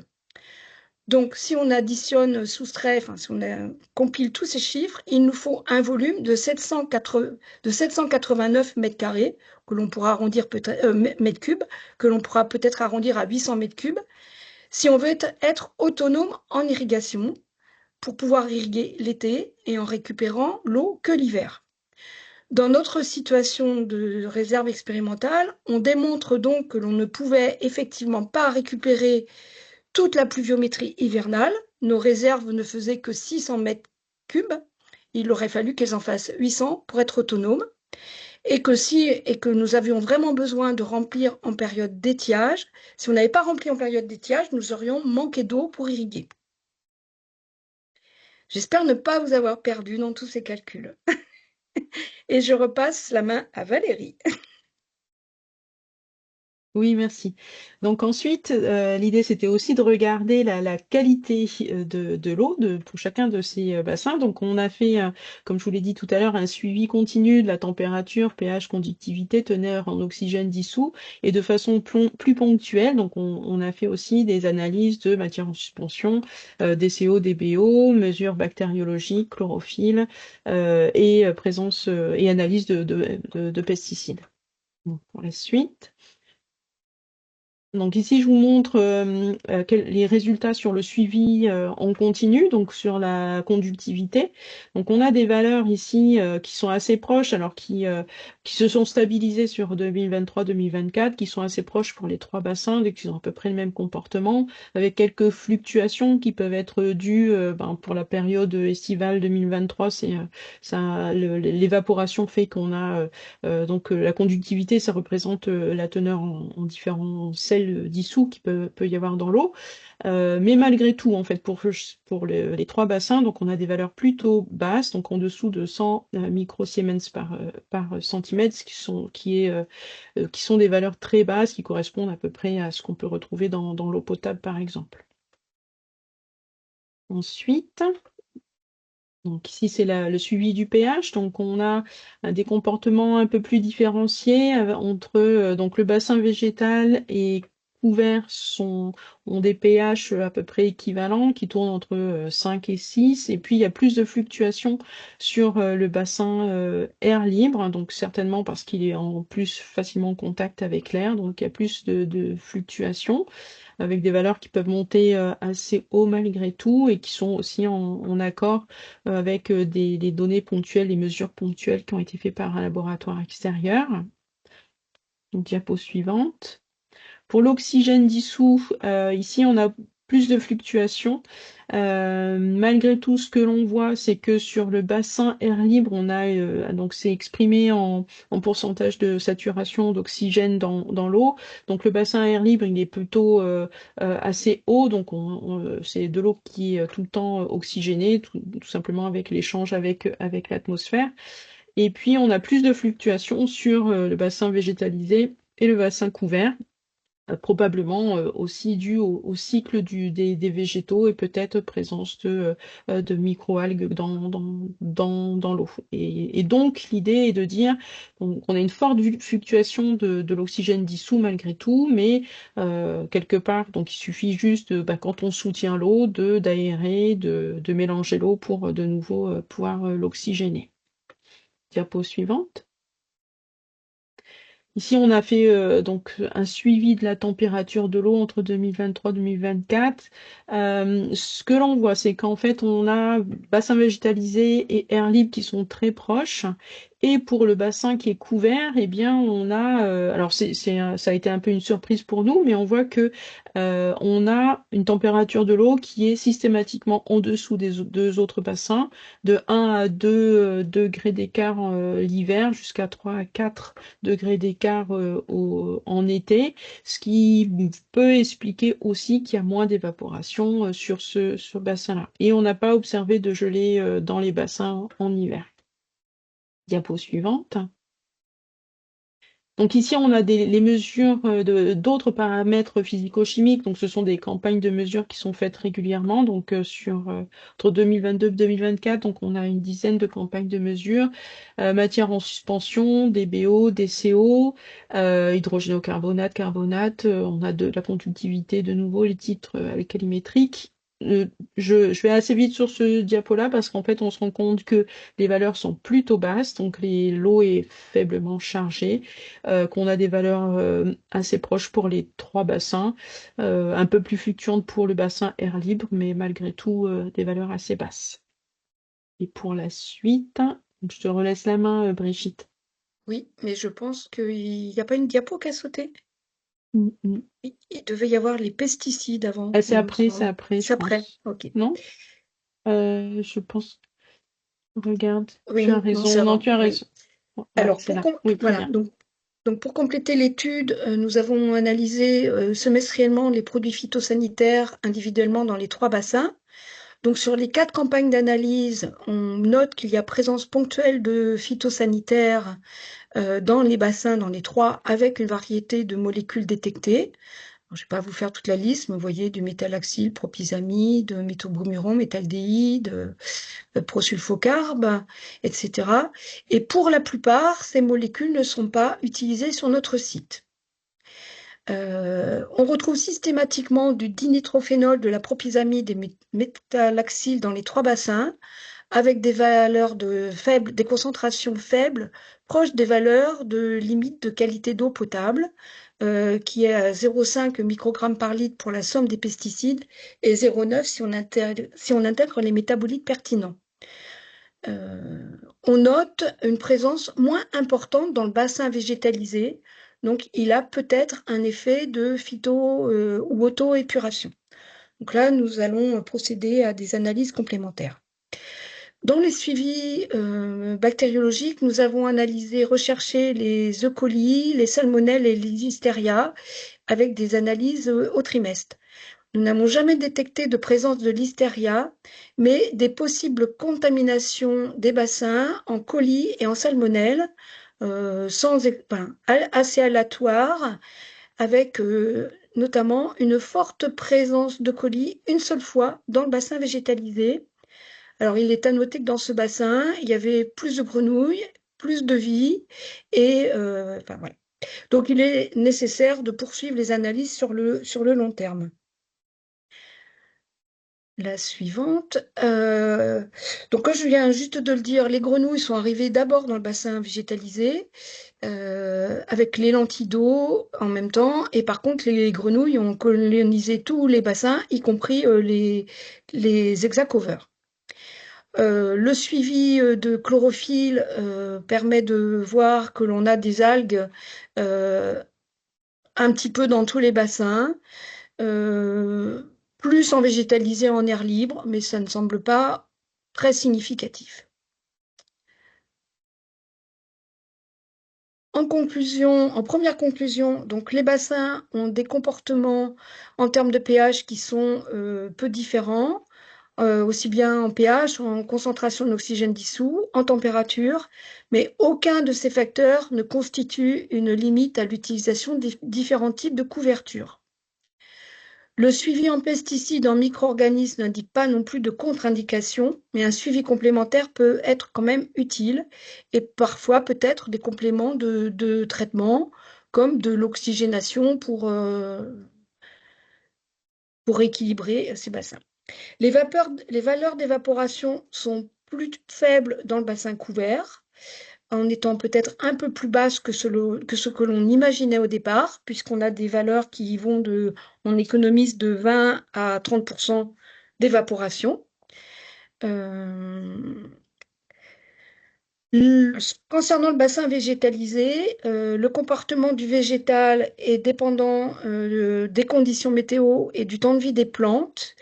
Donc, si on additionne, soustrait, si on compile tous ces chiffres, il nous faut un volume de 789 mètres carrés, que l'on pourra arrondir mètres cubes, que l'on pourra peut-être arrondir à 800 mètres cubes, si on veut être autonome en irrigation, pour pouvoir irriguer l'été et en récupérant l'eau que l'hiver. Dans notre situation de réserve expérimentale, on démontre donc que l'on ne pouvait effectivement pas récupérer toute la pluviométrie hivernale. Nos réserves ne faisaient que 600 mètres cubes. Il aurait fallu qu'elles en fassent 800 pour être autonomes. Et que nous avions vraiment besoin de remplir en période d'étiage. Si on n'avait pas rempli en période d'étiage, nous aurions manqué d'eau pour irriguer. J'espère ne pas vous avoir perdu dans tous ces calculs. Et je repasse la main à Valérie. Oui, merci. Donc ensuite, l'idée, c'était aussi de regarder la qualité de l'eau pour chacun de ces bassins. Donc on a fait, comme je vous l'ai dit tout à l'heure, un suivi continu de la température, pH, conductivité, teneur en oxygène dissous, et de façon plus ponctuelle. Donc on a fait aussi des analyses de matière en suspension, des CO, des BO, mesures bactériologiques, chlorophylle, et présence et analyse de pesticides. Bon, pour la suite. Donc ici, je vous montre les résultats sur le suivi en continu, donc sur la conductivité. Donc on a des valeurs ici qui sont assez proches, alors qui se sont stabilisées sur 2023-2024, qui sont assez proches pour les 3 bassins, et qui ont à peu près le même comportement, avec quelques fluctuations qui peuvent être dues pour la période estivale 2023. L'évaporation fait qu'on a donc la conductivité, ça représente la teneur en différents sels dissous qu'il peut y avoir dans l'eau. Mais malgré tout, en fait, pour les 3 bassins, donc on a des valeurs plutôt basses, donc en dessous de 100 microsiemens par centimètre, qui sont des valeurs très basses, qui correspondent à peu près à ce qu'on peut retrouver dans l'eau potable, par exemple. Ensuite, Donc ici, c'est le suivi du pH. Donc on a des comportements un peu plus différenciés entre donc le bassin végétal et couvert ont des pH à peu près équivalents qui tournent entre 5 et 6. Et puis il y a plus de fluctuations sur le bassin air libre, donc certainement parce qu'il est en plus facilement en contact avec l'air, donc il y a plus de fluctuations avec des valeurs qui peuvent monter assez haut malgré tout et qui sont aussi en accord avec des données ponctuelles, des mesures ponctuelles qui ont été faites par un laboratoire extérieur. Donc, diapo suivante. Pour l'oxygène dissous, ici on a plus de fluctuations. Malgré tout, ce que l'on voit, c'est que sur le bassin air libre, on a donc c'est exprimé en pourcentage de saturation d'oxygène dans l'eau. Donc le bassin air libre, il est plutôt assez haut, donc c'est de l'eau qui est tout le temps oxygénée, tout simplement avec l'échange avec l'atmosphère. Et puis on a plus de fluctuations sur le bassin végétalisé et le bassin couvert probablement aussi dû au cycle des végétaux et peut-être présence de microalgues dans l'eau. Et donc, l'idée est de dire qu'on a une forte fluctuation de l'oxygène dissous malgré tout, mais quelque part, donc il suffit juste, quand on soutient l'eau, d'aérer, de mélanger l'eau pour de nouveau pouvoir l'oxygéner. Diapo suivante. Ici, on a fait donc un suivi de la température de l'eau entre 2023 et 2024. Ce que l'on voit, c'est qu'en fait, on a bassin végétalisé et air libre qui sont très proches. Et pour le bassin qui est couvert, eh bien, on a, alors ça a été un peu une surprise pour nous, mais on voit que on a une température de l'eau qui est systématiquement en dessous des deux autres bassins, de 1 à 2 degrés d'écart l'hiver jusqu'à 3 à 4 degrés d'écart en été, ce qui peut expliquer aussi qu'il y a moins d'évaporation sur ce bassin-là. Et on n'a pas observé de gelée dans les bassins en hiver. Diapo suivante. Donc ici, on a les mesures d'autres paramètres physico-chimiques. Donc ce sont des campagnes de mesures qui sont faites régulièrement. Donc entre 2022 et 2024, donc on a une dizaine de campagnes de mesures. Matière en suspension, DBO, DCO, hydrogénocarbonate, carbonate. On a de la conductivité de nouveau, les titres alcalimétriques. Je vais assez vite sur ce diapo-là parce qu'en fait, on se rend compte que les valeurs sont plutôt basses, donc l'eau est faiblement chargée, qu'on a des valeurs assez proches pour les trois bassins, un peu plus fluctuantes pour le bassin air libre, mais malgré tout, des valeurs assez basses. Et pour la suite, je te relaisse la main, Brigitte. Oui, mais je pense qu'il n'y a pas une diapo qui a sauté. Mm. Il devait y avoir les pesticides avant. C'est après, je C'est après, pense. ok. Non? Je pense. Regarde, Oui, tu as non, raison. c'est Non, avant, tu as oui. raison. Voilà, Alors, c'est là. Oui, très voilà, bien. donc pour compléter l'étude, nous avons analysé semestriellement les produits phytosanitaires individuellement dans les trois bassins. Donc sur les 4 campagnes d'analyse, on note qu'il y a présence ponctuelle de phytosanitaires dans les bassins, dans les trois, avec une variété de molécules détectées. Alors, je ne vais pas vous faire toute la liste, mais vous voyez du méthallaxyle, propisamide, méthobromuron, méthaldéhyde, prosulfocarbe, etc. Et pour la plupart, ces molécules ne sont pas utilisées sur notre site. On retrouve systématiquement du dinitrophénol, de la propisamide et méthallaxyle dans les trois bassins, avec des valeurs des concentrations faibles, proches des valeurs de limite de qualité d'eau potable, qui est à 0,5 microgrammes par litre pour la somme des pesticides et 0,9 si on intègre les métabolites pertinents. On note une présence moins importante dans le bassin végétalisé, donc il a peut-être un effet de phyto ou auto-épuration. Donc là, nous allons procéder à des analyses complémentaires. Dans les suivis bactériologiques, nous avons recherché les E. coli, les salmonelles et les listeria avec des analyses au trimestre. Nous n'avons jamais détecté de présence de listeria, mais des possibles contaminations des bassins en colis et en salmonelle, assez aléatoires, avec notamment une forte présence de colis une seule fois dans le bassin végétalisé, Alors, il est à noter que dans ce bassin, il y avait plus de grenouilles, plus de vie, et enfin, voilà. Donc, il est nécessaire de poursuivre les analyses sur le long terme. La suivante. Donc, comme je viens juste de le dire, les grenouilles sont arrivées d'abord dans le bassin végétalisé, avec les lentilles d'eau en même temps. Et par contre, les grenouilles ont colonisé tous les bassins, y compris les hexacovers. Le suivi de chlorophylle permet de voir que l'on a des algues euh, un petit peu dans tous les bassins, euh, plus en végétalisé en air libre, mais ça ne semble pas très significatif. En conclusion, en première conclusion, donc les bassins ont des comportements en termes de pH qui sont peu différents, aussi bien en pH, en concentration d'oxygène dissous, en température, mais aucun de ces facteurs ne constitue une limite à l'utilisation des différents types de couverture. Le suivi en pesticides en micro-organismes n'indique pas non plus de contre-indication, mais un suivi complémentaire peut être quand même utile et parfois peut-être des compléments de traitement comme de l'oxygénation pour équilibrer ces bassins. Les valeurs d'évaporation sont plus faibles dans le bassin couvert, en étant peut-être un peu plus basses que ce que l'on imaginait au départ, puisqu'on a des valeurs qui vont on économise de 20 à 30% d'évaporation. Concernant le bassin végétalisé, le comportement du végétal est dépendant des conditions météo et du temps de vie des plantes.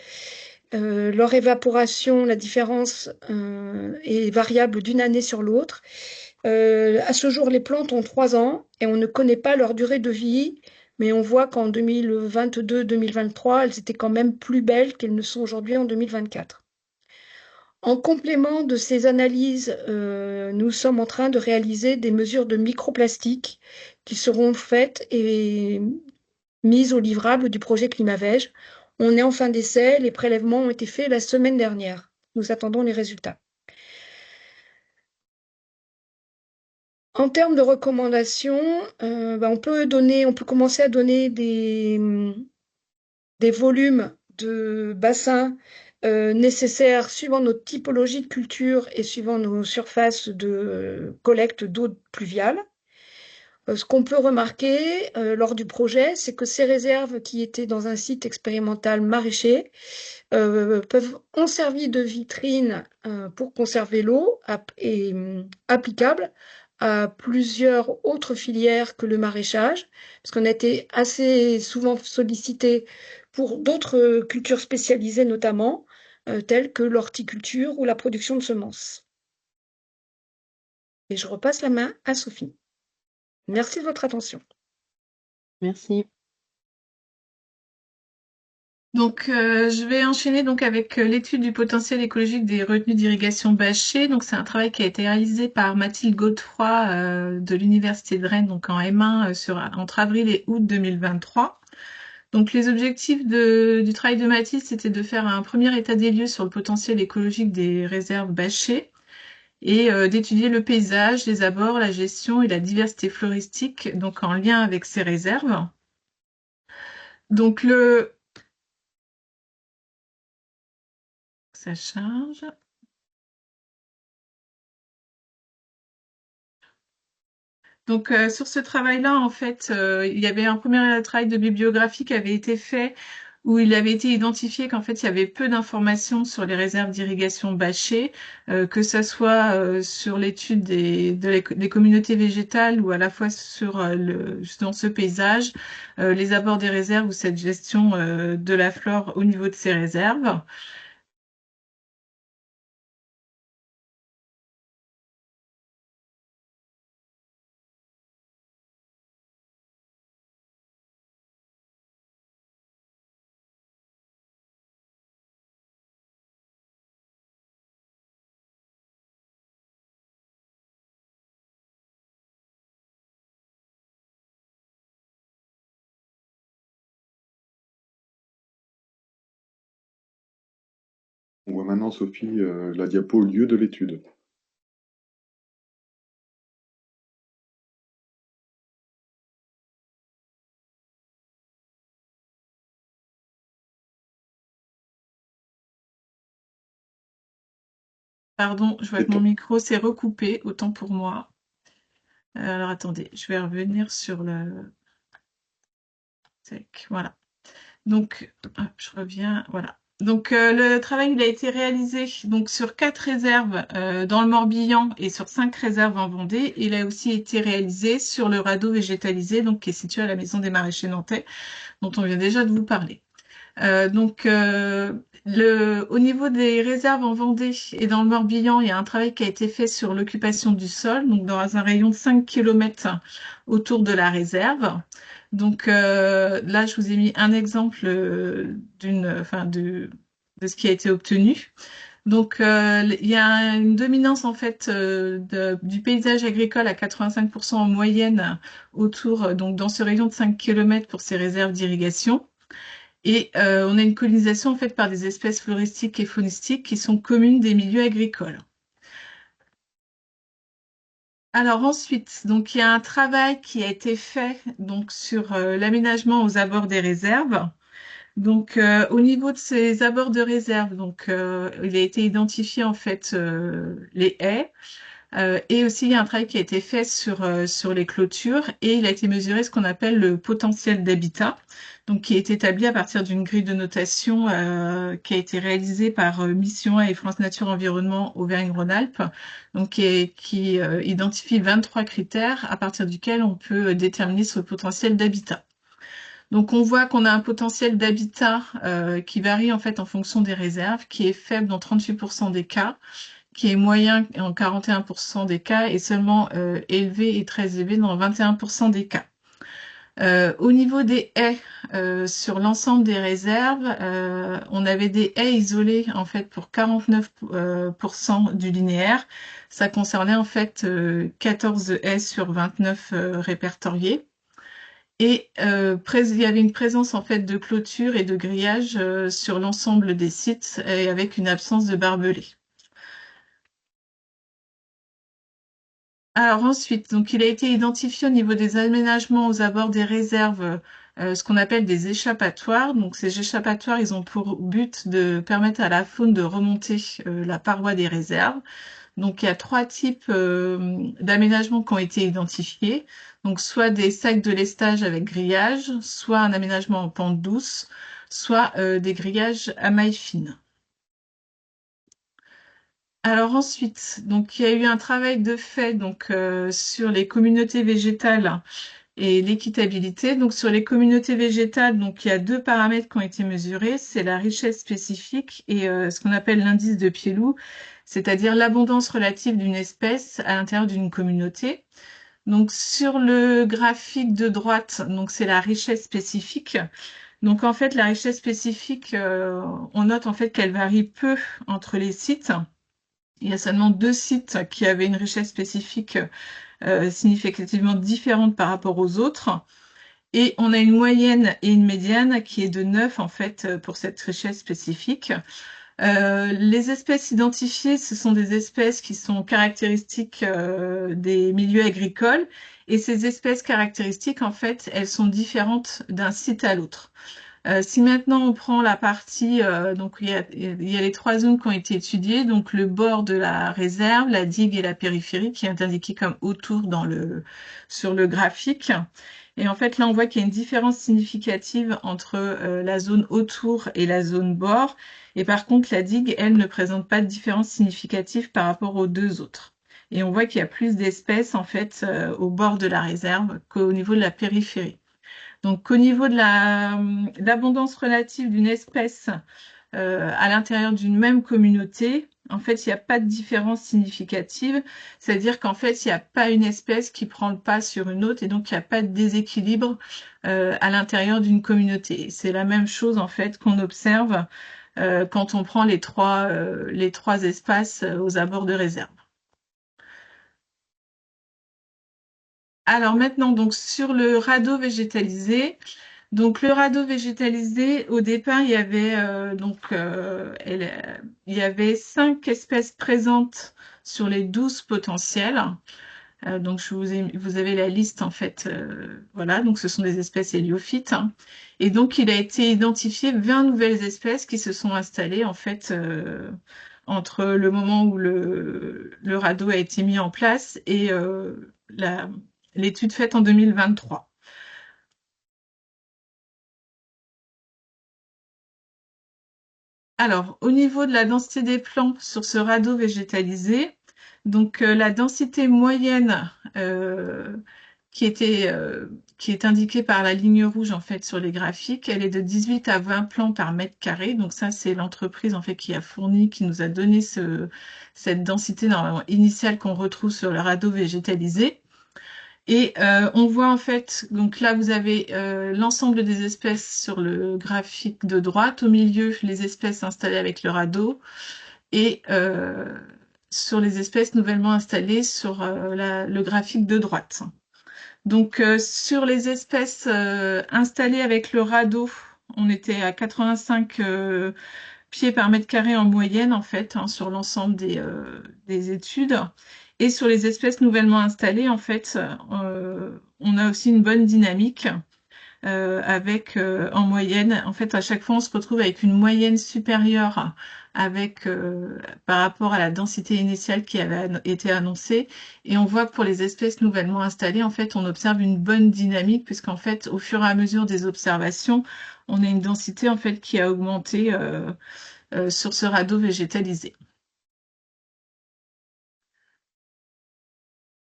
Leur évaporation, la différence est variable d'une année sur l'autre. À ce jour, les plantes ont 3 ans et on ne connaît pas leur durée de vie, mais on voit qu'en 2022-2023, elles étaient quand même plus belles qu'elles ne sont aujourd'hui en 2024. En complément de ces analyses, nous sommes en train de réaliser des mesures de microplastique qui seront faites et mises au livrable du projet Climavège. On est en fin d'essai, les prélèvements ont été faits la semaine dernière. Nous attendons les résultats. En termes de recommandations, on peut commencer à donner des volumes de bassins nécessaires suivant notre typologie de culture et suivant nos surfaces de collecte d'eau pluviale. Ce qu'on peut remarquer lors du projet, c'est que ces réserves qui étaient dans un site expérimental maraîcher ont servi de vitrine pour conserver l'eau et applicable à plusieurs autres filières que le maraîchage, parce qu'on a été assez souvent sollicité pour d'autres cultures spécialisées notamment, telles que l'horticulture ou la production de semences. Et je repasse la main à Sophie. Merci de votre attention. Merci. Donc, je vais enchaîner donc avec l'étude du potentiel écologique des retenues d'irrigation bâchées. Donc, c'est un travail qui a été réalisé par Mathilde Godefroy de l'Université de Rennes, donc en M1 entre avril et août 2023. Donc, les objectifs du travail de Mathilde, c'était de faire un premier état des lieux sur le potentiel écologique des réserves bâchées et d'étudier le paysage, les abords, la gestion et la diversité floristique, donc en lien avec ces réserves. Donc, ça charge. Donc sur ce travail-là, en fait, il y avait un premier travail de bibliographie qui avait été fait où il avait été identifié qu'en fait, il y avait peu d'informations sur les réserves d'irrigation bâchées, que ça soit sur l'étude des communautés végétales ou à la fois sur justement ce paysage, les abords des réserves ou cette gestion de la flore au niveau de ces réserves. maintenant, Sophie, la diapo lieu de l'étude. Pardon, je vois Et que mon pour- micro s'est recoupé, autant pour moi. Alors attendez, je vais revenir sur le... Tac, voilà. Donc, hop, je reviens, voilà. Donc, le travail, il a été réalisé donc, sur 4 réserves dans le Morbihan et sur 5 réserves en Vendée. Il a aussi été réalisé sur le radeau végétalisé, donc, qui est situé à la Maison des Maraîchers Nantais, dont on vient déjà de vous parler. Au niveau des réserves en Vendée et dans le Morbihan, il y a un travail qui a été fait sur l'occupation du sol, donc dans un rayon de 5 km autour de la réserve. Donc là, je vous ai mis un exemple de ce qui a été obtenu. Donc, il y a une dominance en fait du paysage agricole à 85% en moyenne autour, donc dans ce rayon de 5 km pour ces réserves d'irrigation. Et on a une colonisation en fait par des espèces floristiques et faunistiques qui sont communes des milieux agricoles. Alors ensuite, donc il y a un travail qui a été fait donc sur l'aménagement aux abords des réserves. Donc au niveau de ces abords de réserve, donc il a été identifié en fait les haies. Et aussi, il y a un travail qui a été fait sur les clôtures et il a été mesuré ce qu'on appelle le potentiel d'habitat, donc qui est établi à partir d'une grille de notation qui a été réalisée par Mission A et France Nature Environnement Auvergne-Rhône-Alpes, donc qui identifie 23 critères à partir duquel on peut déterminer ce potentiel d'habitat. Donc on voit qu'on a un potentiel d'habitat qui varie en fait en fonction des réserves, qui est faible dans 38% des cas, qui est moyen en 41% des cas et seulement élevé et très élevé dans 21% des cas. Au niveau des haies, sur l'ensemble des réserves, on avait des haies isolées en fait pour 49% du linéaire. Ça concernait en fait 14 haies sur 29 répertoriées. Et il y avait une présence en fait de clôture et de grillage sur l'ensemble des sites et avec une absence de barbelés. Alors ensuite, donc il a été identifié au niveau des aménagements aux abords des réserves, ce qu'on appelle des échappatoires. Donc ces échappatoires, ils ont pour but de permettre à la faune de remonter la paroi des réserves. Donc il y a 3 types d'aménagements qui ont été identifiés. Donc soit des sacs de lestage avec grillage, soit un aménagement en pente douce, soit des grillages à mailles fines. Alors ensuite, donc il y a eu un travail de fait donc sur les communautés végétales et l'équitabilité. Donc sur les communautés végétales, donc il y a 2 paramètres qui ont été mesurés, c'est la richesse spécifique et ce qu'on appelle l'indice de Pielou, c'est-à-dire l'abondance relative d'une espèce à l'intérieur d'une communauté. Donc sur le graphique de droite, donc c'est la richesse spécifique. Donc en fait la richesse spécifique, on note en fait qu'elle varie peu entre les sites. Il y a seulement 2 sites qui avaient une richesse spécifique significativement différente par rapport aux autres. Et on a une moyenne et une médiane qui est de 9 en fait pour cette richesse spécifique. Les espèces identifiées, ce sont des espèces qui sont caractéristiques des milieux agricoles. Et ces espèces caractéristiques, en fait, elles sont différentes d'un site à l'autre. Si maintenant on prend la partie, donc il y a les 3 zones qui ont été étudiées, donc le bord de la réserve, la digue et la périphérie, qui est indiqué comme autour sur le graphique. Et en fait, là, on voit qu'il y a une différence significative entre la zone autour et la zone bord. Et par contre, la digue, elle, ne présente pas de différence significative par rapport aux 2 autres. Et on voit qu'il y a plus d'espèces, en fait, au bord de la réserve qu'au niveau de la périphérie. Donc, au niveau de l'abondance relative d'une espèce à l'intérieur d'une même communauté, en fait, il n'y a pas de différence significative. C'est-à-dire qu'en fait, il n'y a pas une espèce qui prend le pas sur une autre et donc il n'y a pas de déséquilibre à l'intérieur d'une communauté. C'est la même chose, en fait, qu'on observe quand on prend les trois espaces aux abords de réserve. Alors maintenant, donc sur le radeau végétalisé, Donc le radeau végétalisé, au départ, il y avait il y avait 5 espèces présentes sur les 12 potentielles. Donc vous avez la liste en fait, voilà. Donc ce sont des espèces héliophytes, hein. Et donc il a été identifié 20 nouvelles espèces qui se sont installées en fait entre le moment où le radeau a été mis en place et l'étude faite en 2023. Alors, au niveau de la densité des plants sur ce radeau végétalisé, donc la densité moyenne qui était, qui est indiquée par la ligne rouge en fait sur les graphiques, elle est de 18 à 20 plants par mètre carré. Donc ça, c'est l'entreprise en fait qui a fourni, qui nous a donné cette densité normalement initiale qu'on retrouve sur le radeau végétalisé. Et on voit en fait, donc là vous avez l'ensemble des espèces sur le graphique de droite, au milieu les espèces installées avec le radeau et sur les espèces nouvellement installées sur le graphique de droite. Donc sur les espèces installées avec le radeau, on était à 85 pieds par mètre carré en moyenne en fait, hein, sur l'ensemble des études. Et sur les espèces nouvellement installées, en fait, on a aussi une bonne dynamique avec en moyenne, en fait, à chaque fois, on se retrouve avec une moyenne supérieure avec par rapport à la densité initiale qui avait été annoncée. Et on voit que pour les espèces nouvellement installées, en fait, on observe une bonne dynamique puisqu'en fait, au fur et à mesure des observations, on a une densité en fait qui a augmenté sur ce radeau végétalisé.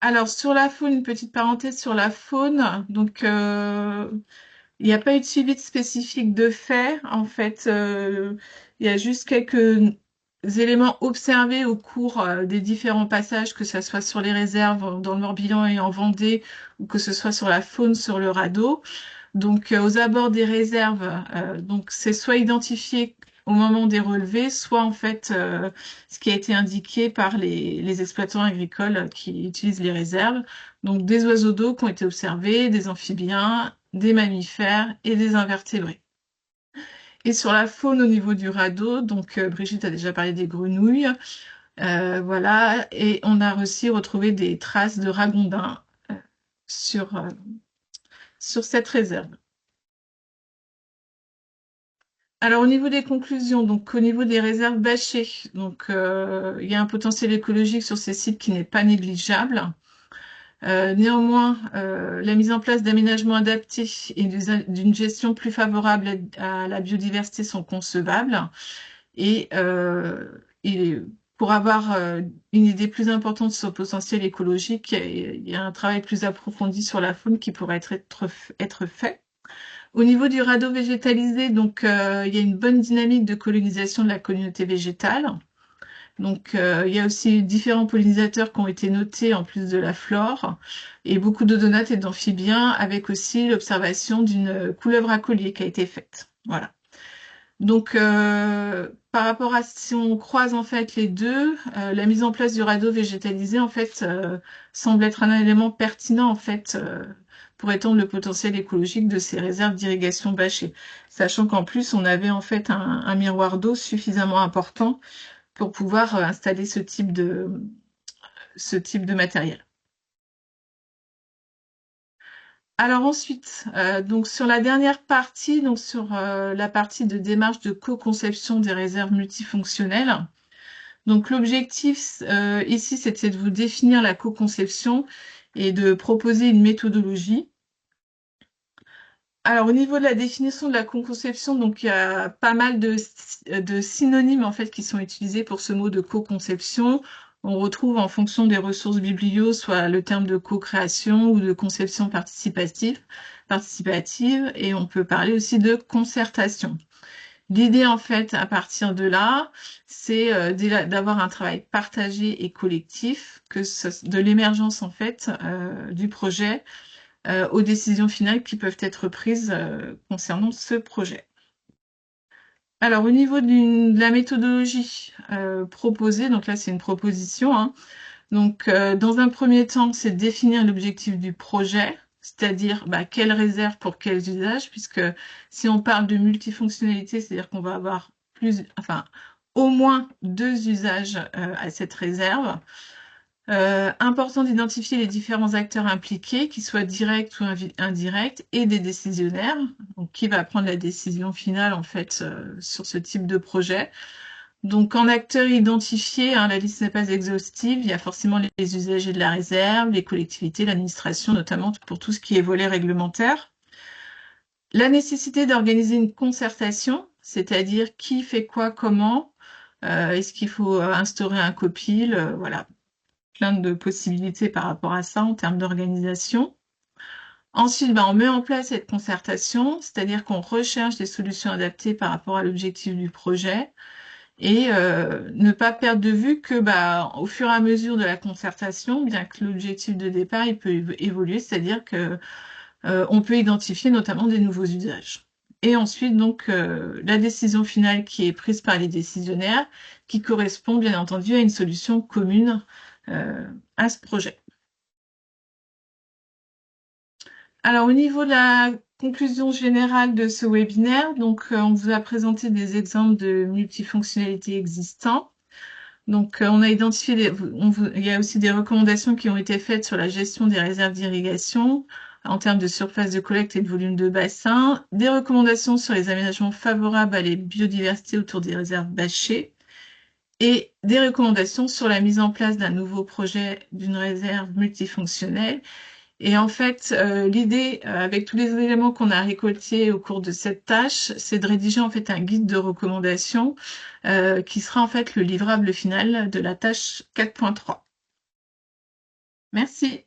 Alors sur la faune, une petite parenthèse sur la faune. Donc il n'y a pas eu de suivi spécifique de fait. En fait, il y a juste quelques éléments observés au cours des différents passages, que ce soit sur les réserves dans le Morbihan et en Vendée, ou que ce soit sur la faune sur le radeau. Donc, aux abords des réserves, donc c'est soit identifié au moment des relevés, soit en fait ce qui a été indiqué par les exploitants agricoles qui utilisent les réserves. Donc, des oiseaux d'eau qui ont été observés, des amphibiens, des mammifères et des invertébrés. Et sur la faune au niveau du radeau, donc Brigitte a déjà parlé des grenouilles, voilà, et on a aussi retrouvé des traces de ragondins sur, sur cette réserve. Alors au niveau des conclusions, donc au niveau des réserves bâchées, donc il y a un potentiel écologique sur ces sites qui n'est pas négligeable. Néanmoins, la mise en place d'aménagements adaptés et d'une gestion plus favorable à la biodiversité sont concevables. Et pour avoir une idée plus importante sur le potentiel écologique, il y a un travail plus approfondi sur la faune qui pourrait être fait. Au niveau du radeau végétalisé, donc il y a une bonne dynamique de colonisation de la communauté végétale. Donc il y a aussi différents pollinisateurs qui ont été notés en plus de la flore et beaucoup d'odonates et d'amphibiens avec aussi l'observation d'une couleuvre à collier qui a été faite. Voilà. Donc par rapport à si on croise en fait les deux, la mise en place du radeau végétalisé en fait semble être un élément pertinent en fait pour étendre le potentiel écologique de ces réserves d'irrigation bâchées, sachant qu'en plus on avait en fait un miroir d'eau suffisamment important pour pouvoir installer ce type de matériel. Alors ensuite, donc sur la dernière partie, donc sur la partie de démarche de co-conception des réserves multifonctionnelles. Donc l'objectif ici, c'était de vous définir la co-conception et de proposer une méthodologie. Alors au niveau de la définition de la co-conception, donc il y a pas mal de synonymes en fait qui sont utilisés pour ce mot de co-conception. On retrouve en fonction des ressources biblio, soit le terme de co-création ou de conception participative, et on peut parler aussi de concertation. L'idée, en fait, à partir de là, c'est d'avoir un travail partagé et collectif, de l'émergence, en fait, du projet aux décisions finales qui peuvent être prises concernant ce projet. Alors, au niveau de la méthodologie proposée, donc là, c'est une proposition, hein. Donc, dans un premier temps, c'est définir l'objectif du projet, c'est-à-dire quelles réserves pour quels usages, puisque si on parle de multifonctionnalité, c'est-à-dire qu'on va avoir au moins 2 usages à cette réserve. Important d'identifier les différents acteurs impliqués, qu'ils soient directs ou indirects, et des décisionnaires, donc qui va prendre la décision finale en fait sur ce type de projet. Donc en acteurs identifiés, la liste n'est pas exhaustive, il y a forcément les usagers de la réserve, les collectivités, l'administration, notamment pour tout ce qui est volet réglementaire. La nécessité d'organiser une concertation, c'est-à-dire qui fait quoi, comment, est-ce qu'il faut instaurer un copil, voilà, plein de possibilités par rapport à ça en termes d'organisation. Ensuite, on met en place cette concertation, c'est-à-dire qu'on recherche des solutions adaptées par rapport à l'objectif du projet et ne pas perdre de vue que au fur et à mesure de la concertation, bien que l'objectif de départ il peut évoluer, c'est-à-dire que on peut identifier notamment des nouveaux usages. Et ensuite, donc, la décision finale qui est prise par les décisionnaires, qui correspond bien entendu à une solution commune à ce projet. Alors, au niveau de la conclusion générale de ce webinaire, donc, on vous a présenté des exemples de multifonctionnalités existants. Donc, on a identifié, il y a aussi des recommandations qui ont été faites sur la gestion des réserves d'irrigation en termes de surface de collecte et de volume de bassin, des recommandations sur les aménagements favorables à la biodiversité autour des réserves bâchées, et des recommandations sur la mise en place d'un nouveau projet d'une réserve multifonctionnelle. Et en fait, l'idée, avec tous les éléments qu'on a récoltés au cours de cette tâche, c'est de rédiger en fait un guide de recommandation qui sera en fait le livrable final de la tâche 4.3. Merci.